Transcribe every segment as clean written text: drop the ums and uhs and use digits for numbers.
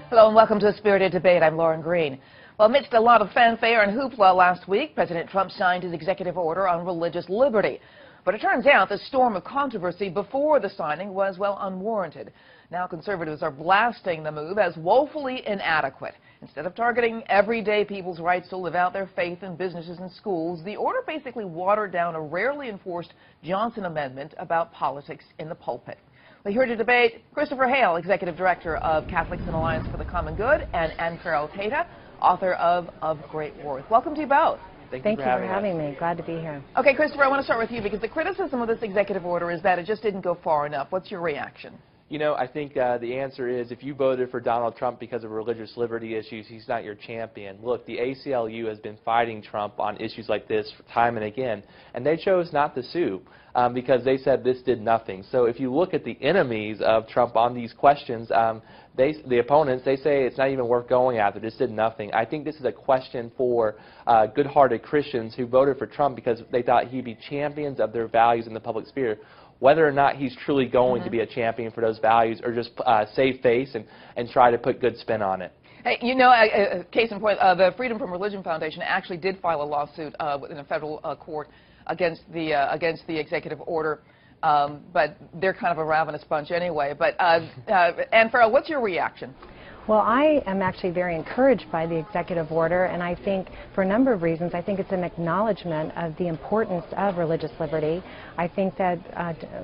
Hello and welcome to a spirited debate. I'm Lauren Green. Well, amidst a lot of fanfare and hoopla last week, President Trump signed his executive order on religious liberty. But it turns out the storm of controversy before the signing was, well, unwarranted. Now conservatives are blasting the move as woefully inadequate. Instead of targeting everyday people's rights to live out their faith in businesses and schools, the order basically watered down a rarely enforced Johnson Amendment about politics in the pulpit. We're here to debate Christopher Hale, Executive Director of Catholics in Alliance for the Common Good, and Ann Farrell-Tata, author of Great Worth. Welcome to you both. Thank you for having me. Glad to be here. Okay, Christopher, I want to start with you because the criticism of this executive order is that it just didn't go far enough. What's your reaction? You know, I think the answer is if you voted for Donald Trump because of religious liberty issues, he's not your champion. Look, the ACLU has been fighting Trump on issues like this time and again, and they chose not to sue because they said this did nothing. So if you look at the enemies of Trump on these questions, the opponents, they say it's not even worth going after. This did nothing. I think this is a question for good-hearted Christians who voted for Trump because they thought he'd be champions of their values in the public sphere. Whether or not he's truly going to be a champion for those values or just save face and try to put good spin on it. Hey, you know, case in point, the Freedom from Religion Foundation actually did file a lawsuit in a federal court against the executive order, but they're kind of a ravenous bunch anyway. But Ann Farrell, what's your reaction? Well, I am actually very encouraged by the executive order, and I think for a number of reasons. I think it's an acknowledgement of the importance of religious liberty. I think that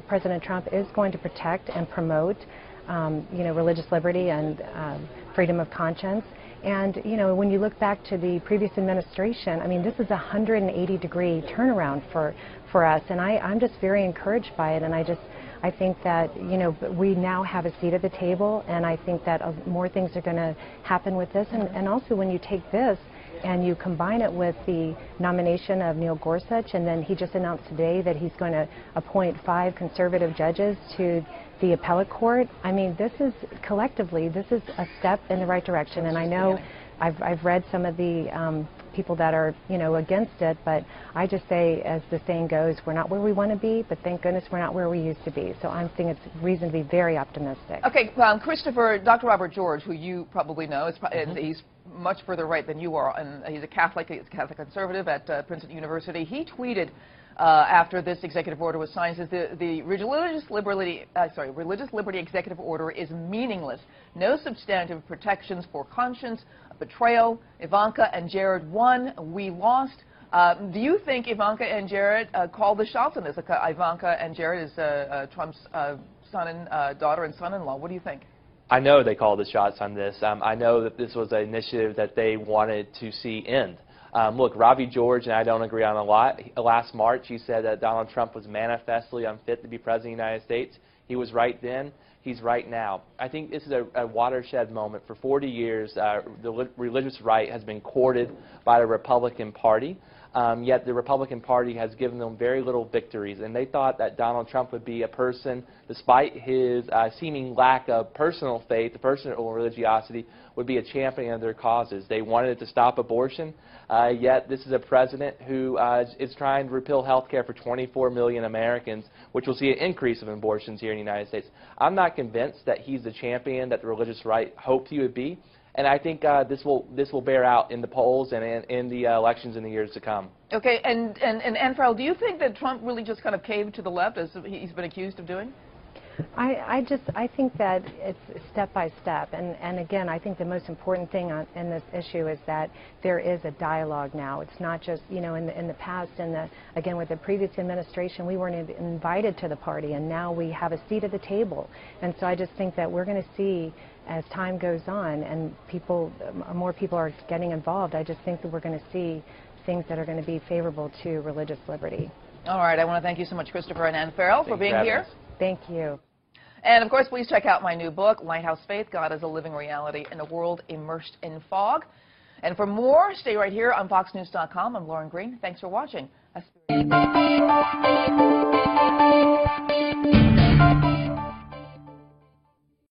President Trump is going to protect and promote, religious liberty and freedom of conscience. And, you know, when you look back to the previous administration, I mean, this is a 180-degree turnaround for us, and I'm just very encouraged by it, and I think that, you know, we now have a seat at the table, and I think that more things are going to happen with this. And also when you take this and you combine it with the nomination of Neil Gorsuch, and then he just announced today that he's going to appoint 5 conservative judges to the appellate court. I mean, this is, collectively, this is a step in the right direction. And I know I've read some of the people that are, you know, against it, but I just say, as the saying goes, we're not where we want to be, but thank goodness we're not where we used to be. So I think it's reason to be very optimistic. Okay, Christopher, Dr. Robert George, who you probably know, he's much further right than you are, and he's a Catholic conservative at Princeton University. He tweeted after this executive order was signed, says the religious liberty executive order is meaningless. No substantive protections for conscience. Betrayal. Ivanka and Jared won. We lost. Do you think Ivanka and Jared called the shots on this? Ivanka and Jared is Trump's daughter and son-in-law. What do you think? I know they called the shots on this. I know that this was an initiative that they wanted to see end. Look, Robbie George and I don't agree on a lot. Last March, he said that Donald Trump was manifestly unfit to be president of the United States. He was right then. He's right now. I think this is a watershed moment. For 40 years, the religious right has been courted by the Republican Party. Yet the Republican Party has given them very little victories, and they thought that Donald Trump would be a person, despite his seeming lack of personal faith, personal religiosity, would be a champion of their causes. They wanted to stop abortion, yet this is a president who is trying to repeal health care for 24 million Americans, which will see an increase of abortions here in the United States. I'm not convinced that he's the champion that the religious right hoped he would be. And I think this will bear out in the polls and in the elections in the years to come. Okay, and Ann Farrell, do you think that Trump really just kind of caved to the left, as he's been accused of doing? I think that it's step by step, and again, I think the most important thing in this issue is that there is a dialogue now. It's not just, you know, in the past, again with the previous administration, we weren't invited to the party, and now we have a seat at the table. And so I just think that we're going to see, as time goes on and more people are getting involved, I just think that we're going to see things that are going to be favorable to religious liberty. All right, I want to thank you so much, Christopher and Ann Farrell, for being here. Thank you. And, of course, please check out my new book, Lighthouse Faith, God is a Living Reality in a World Immersed in Fog. And for more, stay right here on FoxNews.com. I'm Lauren Green. Thanks for watching.